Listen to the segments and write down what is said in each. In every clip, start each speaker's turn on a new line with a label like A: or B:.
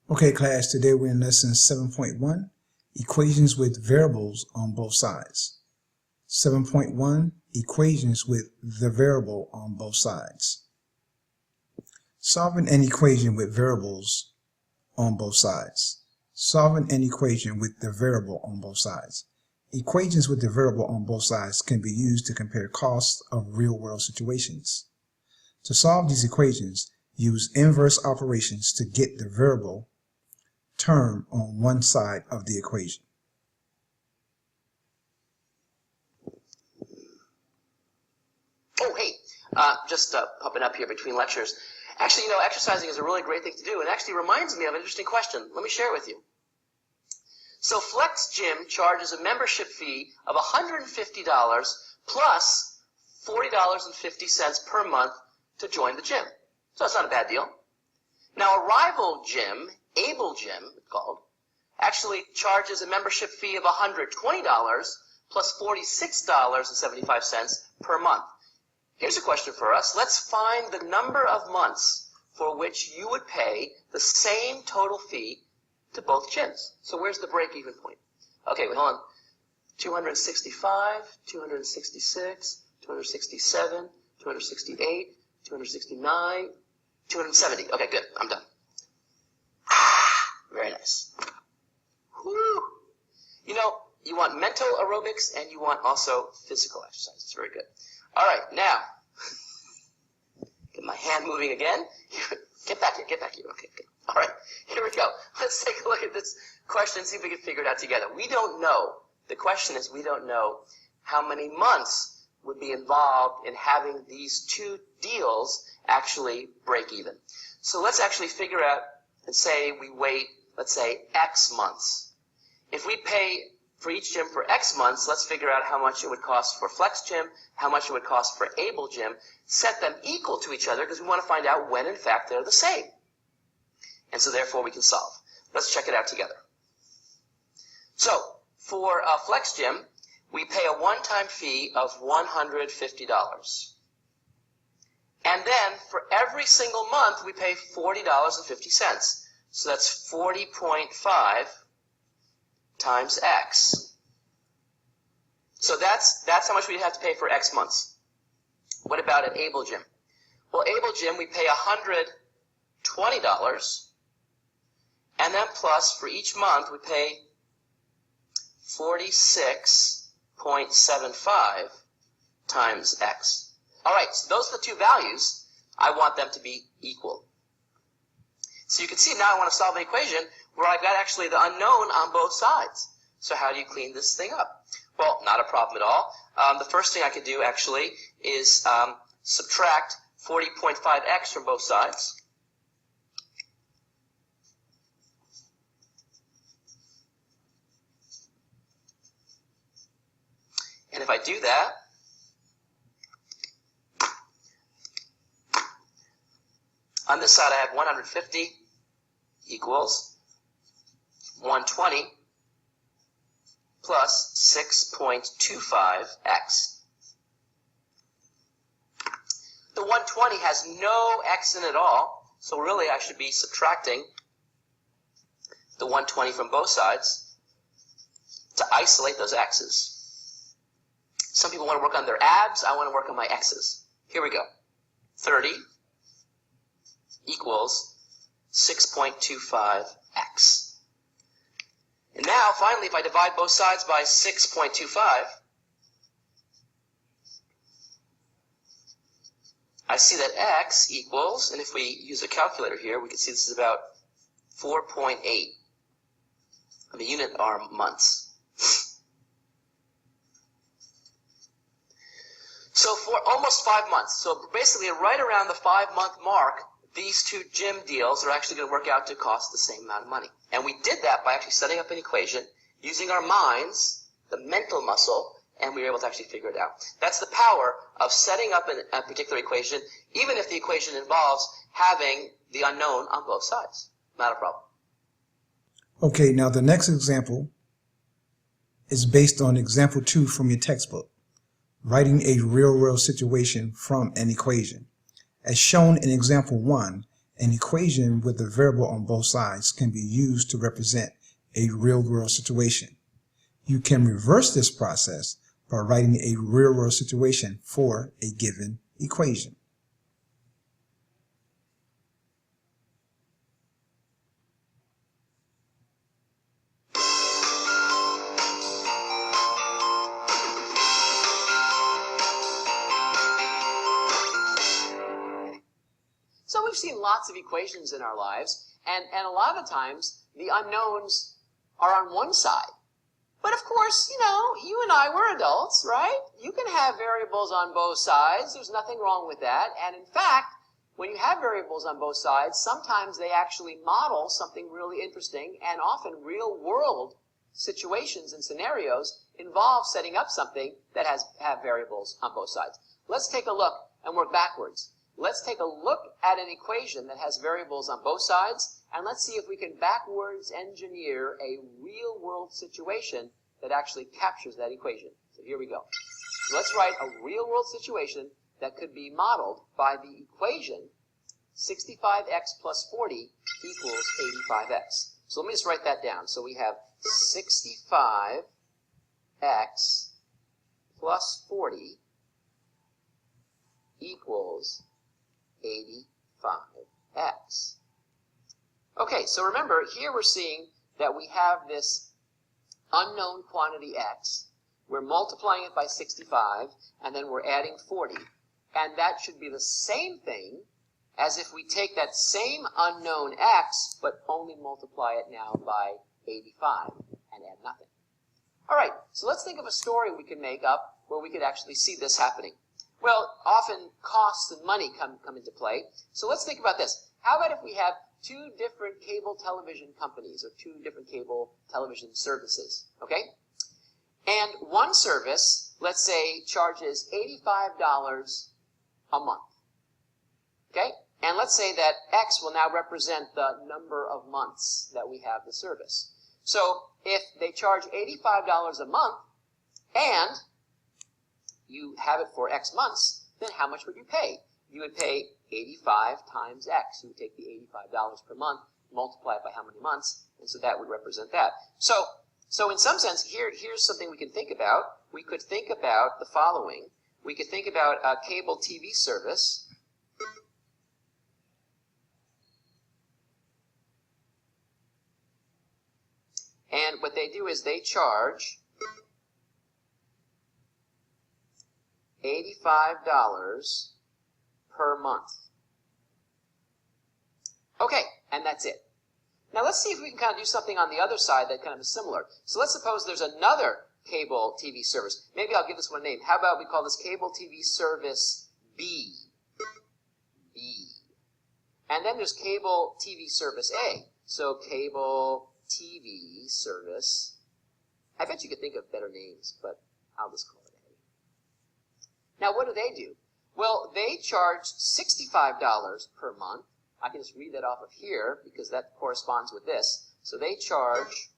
A: Okay, class, today we're in lesson 7.1, equations with variables on both sides. 7.1, equations with the variable on both sides. Solving an equation with variables on both sides. Solving an equation with the variable on both sides. Equations with the variable on both sides can be used to compare costs of real-world situations. To solve these equations, use inverse operations to get the variable term on one side of the equation.
B: Oh, hey, just popping up here between lectures. Actually, exercising is a really great thing to do, and actually reminds me of an interesting question. Let me share it with you. So Flex Gym charges a membership fee of $150 plus $40.50 per month to join the gym. So that's not a bad deal. Now, a rival gym, Able Gym, it's called, actually charges a membership fee of $120 plus $46.75 per month. Here's a question for us. Let's find the number of months for which you would pay the same total fee to both gyms. So where's the break-even point? Okay, wait, hold on. 265, 266, 267, 268, 269, 270. Okay, good. I'm done. Very nice. Whew. You want mental aerobics and you want also physical exercise. It's very good. All right, now, get my hand moving again. Get back here. Okay, good. All right, here we go. Let's take a look at this question and see if we can figure it out together. We don't know. The question is, we don't know how many months would be involved in having these two deals actually break even. So let's actually figure out and say we wait, let's say, X months. If we pay for each gym for X months, let's figure out how much it would cost for Flex Gym, how much it would cost for Able Gym, set them equal to each other because we want to find out when, in fact, they're the same. And so, therefore, we can solve. Let's check it out together. So, for Flex Gym, we pay a one-time fee of $150. And then, for every single month, we pay $40.50. So that's 40.5 times X. So that's how much we have to pay for X months. What about at Able Gym? Well, Able Gym, we pay $120, and then plus, for each month, we pay 46.75 times X. All right, so those are the two values. I want them to be equal. So you can see now I want to solve an equation where I've got actually the unknown on both sides. So how do you clean this thing up? Well, not a problem at all. The first thing I could do actually is subtract 40.5x from both sides. And if I do that, on this side I have 150 equals 120 plus 6.25x. The 120 has no x in it at all, so really I should be subtracting the 120 from both sides to isolate those x's. Some people want to work on their abs, I want to work on my x's. Here we go. 30 equals 6.25x. And now, finally, if I divide both sides by 6.25, I see that x equals, and if we use a calculator here, we can see this is about 4.8. And the unit are months. So for almost 5 months, so basically right around the 5-month mark, these two gym deals are actually going to work out to cost the same amount of money. And we did that by actually setting up an equation, using our minds, the mental muscle, and we were able to actually figure it out. That's the power of setting up a particular equation, even if the equation involves having the unknown on both sides. Not a problem.
A: Okay, now the next example is based on example 2 from your textbook, writing a real-world situation from an equation. As shown in example 1, An equation with a variable on both sides can be used to represent a real-world situation. You can reverse this process by writing a real-world situation for a given equation.
B: So we've seen lots of equations in our lives, and a lot of times the unknowns are on one side. But of course, you know, you and I, we're adults, right? You can have variables on both sides. There's nothing wrong with that. And in fact, when you have variables on both sides, sometimes they actually model something really interesting, and often real-world situations and scenarios involve setting up something that have variables on both sides. Let's take a look and work backwards. Let's take a look at an equation that has variables on both sides, and let's see if we can backwards engineer a real-world situation that actually captures that equation. So here we go. So let's write a real-world situation that could be modeled by the equation 65x plus 40 equals 85x. So let me just write that down. So we have 65x plus 40 equals 85x. Okay, so remember, here we're seeing that we have this unknown quantity x. We're multiplying it by 65, and then we're adding 40. And that should be the same thing as if we take that same unknown x, but only multiply it now by 85 and add nothing. All right, so let's think of a story we can make up where we could actually see this happening. Well, often costs and money come into play. So let's think about this. How about if we have two different cable television companies or two different cable television services, okay? And one service, let's say, charges $85 a month, okay? And let's say that X will now represent the number of months that we have the service. So if they charge $85 a month and you have it for X months, then how much would you pay? You would pay 85 times X. You would take the $85 per month, multiply it by how many months, and so that would represent that. So in some sense, here's something we can think about. We could think about the following. We could think about a cable TV service. And what they do is they charge $85 per month. Okay, and that's it. Now let's see if we can kind of do something on the other side that kind of is similar. So let's suppose there's another cable TV service. Maybe I'll give this one a name. How about we call this cable TV service B? B. And then there's cable TV service A. So cable TV service. I bet you could think of better names, but I'll just call it A. Now what do? Well, they charge $65 per month. I can just read that off of here because that corresponds with this. So they charge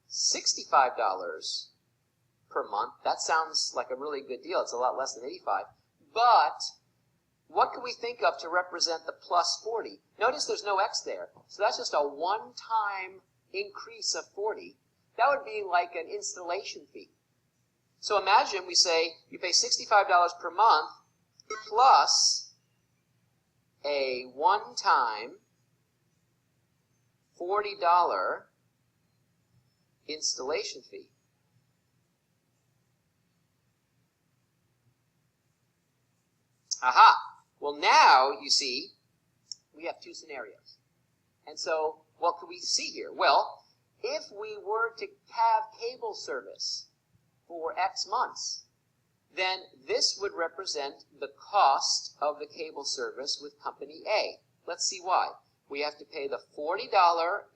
B: $65 per month. That sounds like a really good deal. It's a lot less than 85. But what can we think of to represent the plus 40? Notice there's no X there. So that's just a one-time increase of 40. That would be like an installation fee. So imagine we say you pay $65 per month plus a one-time $40 installation fee. Aha! Well, now, you see, we have two scenarios. And so, what can we see here? Well, if we were to have cable service for X months, then this would represent the cost of the cable service with company A. Let's see why. We have to pay the $40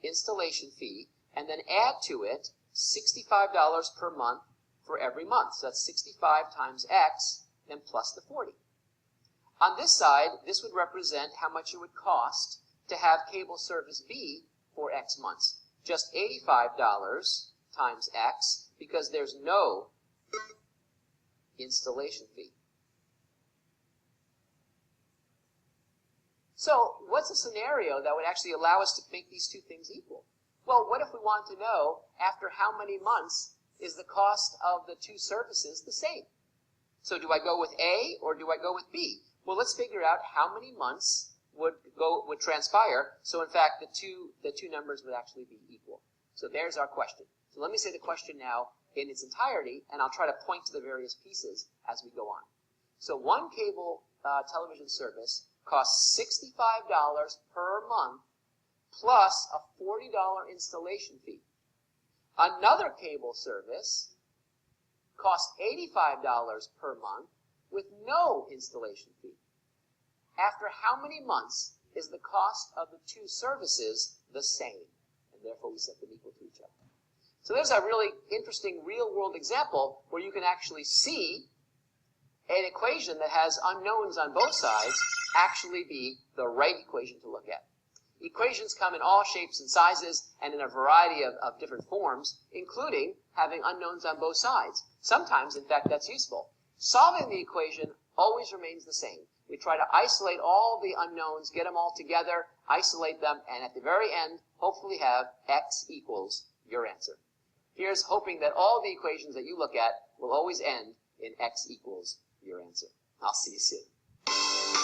B: installation fee and then add to it $65 per month for every month. So that's 65 times X, then plus the 40. On this side, this would represent how much it would cost to have cable service B for X months. Just $85 times X, because there's no installation fee. So what's a scenario that would actually allow us to make these two things equal? Well, what if we want to know after how many months is the cost of the two services the same? So do I go with A or do I go with B? Well, let's figure out how many months would transpire. So in fact, the two numbers would actually be equal. So there's our question. So let me say the question now in its entirety, and I'll try to point to the various pieces as we go on. So one cable television service costs $65 per month plus a $40 installation fee. Another cable service costs $85 per month with no installation fee. After how many months is the cost of the two services the same? And therefore we set them equal to each other. So there's a really interesting real-world example where you can actually see an equation that has unknowns on both sides actually be the right equation to look at. Equations come in all shapes and sizes and in a variety of different forms, including having unknowns on both sides. Sometimes, in fact, that's useful. Solving the equation always remains the same. We try to isolate all the unknowns, get them all together, isolate them, and at the very end, hopefully have x equals your answer. Here's hoping that all the equations that you look at will always end in x equals your answer. I'll see you soon.